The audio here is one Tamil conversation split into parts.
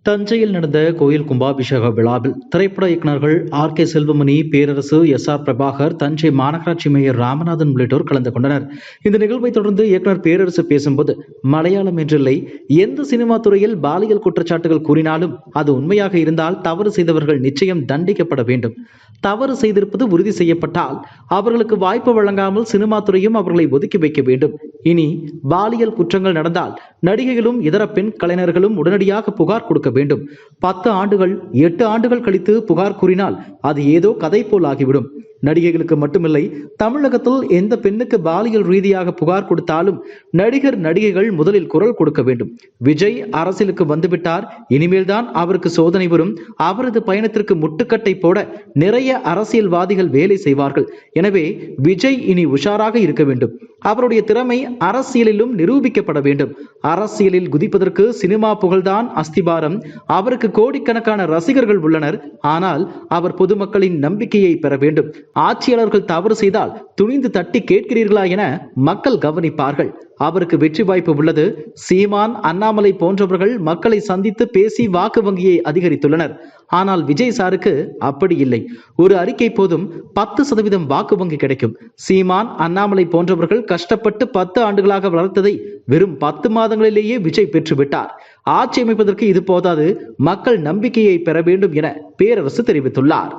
தஞ்சையில் நடந்த கோயில் கும்பாபிஷேக விழாவில் திரைப்பட இயக்குநர்கள் R.K. செல்வமணி, பேரரசு, S.R. பிரபாகர், தஞ்சை மாநகராட்சி மேயர் ராமநாதன் உள்ளிட்டோர் கலந்து கொண்டனர். இந்த நிகழ்வை தொடர்ந்து இயக்குநர் பேரரசு பேசும்போது, மலையாளம் என்றில்லை, எந்த சினிமா துறையில் பாலியல் குற்றச்சாட்டுகள் கூறினாலும் அது உண்மையாக இருந்தால் தவறு செய்தவர்கள் நிச்சயம் தண்டிக்கப்பட வேண்டும். தவறு செய்திருப்பது உறுதி செய்யப்பட்டால் அவர்களுக்கு வாய்ப்பு வழங்காமல் சினிமா துறையும் அவர்களை ஒதுக்கி வைக்க வேண்டும். இனி பாலியல் குற்றங்கள் நடந்தால் நடிகைகளும் இதர பெண் கலைஞர்களும் உடனடியாக புகார் கொடுக்க வேண்டும். 10 ஆண்டுகள் 8 ஆண்டுகள் கழித்து புகார் கூறினால் அது ஏதோ கதை போல் ஆகிவிடும். நடிகைகளுக்கு மட்டுமில்லை, தமிழகத்தில் எந்த பெண்ணுக்கு பாலியல் ரீதியாக புகார் கொடுத்தாலும் நடிகர் நடிகைகள் முதலில் குரல் கொடுக்க வேண்டும். விஜய் அரசியலுக்கு வந்துவிட்டார், இனிமேல் தான் அவருக்கு சோதனை வரும். அவரது பயணத்திற்கு முட்டுக்கட்டை போட நிறைய அரசியல்வாதிகள் வேலை செய்வார்கள். எனவே விஜய் இனி உஷாராக இருக்க வேண்டும். அவருடைய திறமை அரசியலிலும் நிரூபிக்கப்பட வேண்டும். அரசியலில் குதிப்பதற்கு சினிமா புகழ்தான் அஸ்திபாரம். அவருக்கு கோடிக்கணக்கான ரசிகர்கள் உள்ளனர். ஆனால் அவர் பொதுமக்களின் நம்பிக்கையை பெற வேண்டும். ஆட்சியாளர்கள் தவறு செய்தால் துணிந்து தட்டி கேட்கிறீர்களா என மக்கள் கவனிப்பார்கள். அவருக்கு வெற்றி வாய்ப்பு உள்ளது. சீமான், அண்ணாமலை போன்றவர்கள் மக்களை சந்தித்து பேசி வாக்கு வங்கியை அதிகரித்துள்ளனர். ஆனால் விஜய் சாருக்கு அப்படி இல்லை. ஒரு அறிக்கை போதும் 10% வாக்கு வங்கி கிடைக்கும். சீமான், அண்ணாமலை போன்றவர்கள் கஷ்டப்பட்டு 10 ஆண்டுகளாக வளர்த்ததை வெறும் 10 மாதங்களிலேயே விஜய் பெற்றுவிட்டார். ஆட்சி அமைப்பதற்கு இது போதாது, மக்கள் நம்பிக்கையை பெற வேண்டும் என பேரரசு தெரிவித்துள்ளார்.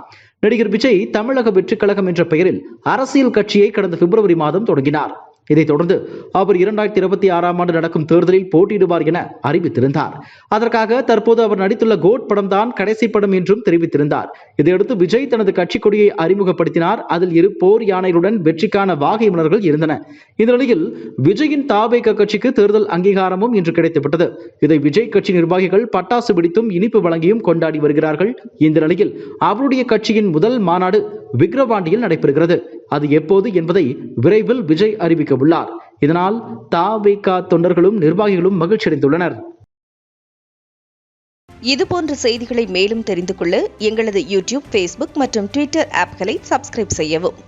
நடிகர் விஜய் தமிழக வெற்றிக் கழகம் என்ற பெயரில் அரசியல் கட்சியை கடந்த பிப்ரவரி மாதம் தொடங்கினார். இதைத் தொடர்ந்து அவர் 2026ஆம் ஆண்டு நடக்கும் தேர்தலில் போட்டியிடுவார் என அறிவித்திருந்தார். அதற்காக தற்போது அவர் நடித்துள்ள கோட் படம் தான் கடைசி படம் என்றும் தெரிவித்திருந்தார். இதையடுத்து விஜய் தனது கட்சி கொடியை அறிமுகப்படுத்தினார். அதில் 2 போர் யானைகளுடன் வெற்றிக்கான வாகை மலர்கள் இருந்தன. இந்த நிலையில் விஜயின் தாவேகா கட்சிக்கு தேர்தல் அங்கீகாரமும் இன்று கிடைத்துவிட்டது. இதை விஜய் கட்சி நிர்வாகிகள் பட்டாசு வெடித்தும் இனிப்பு வழங்கியும் கொண்டாடி வருகிறார்கள். இந்த நிலையில் அவருடைய கட்சியின் முதல் மாநாடு விக்கிரவாண்டியில் நடைபெறுகிறது. அது எப்போது என்பதை விரைவில் விஜய் அறிவிக்க உள்ளார். இதனால் தாவேகா தொண்டர்களும் நிர்வாகிகளும் மகிழ்ச்சி அடைந்துள்ளனர். இதுபோன்ற செய்திகளை மேலும் தெரிந்து கொள்ள எங்களது யூடியூப், Facebook மற்றும் Twitter ஆப்களை சப்ஸ்கிரைப் செய்யவும்.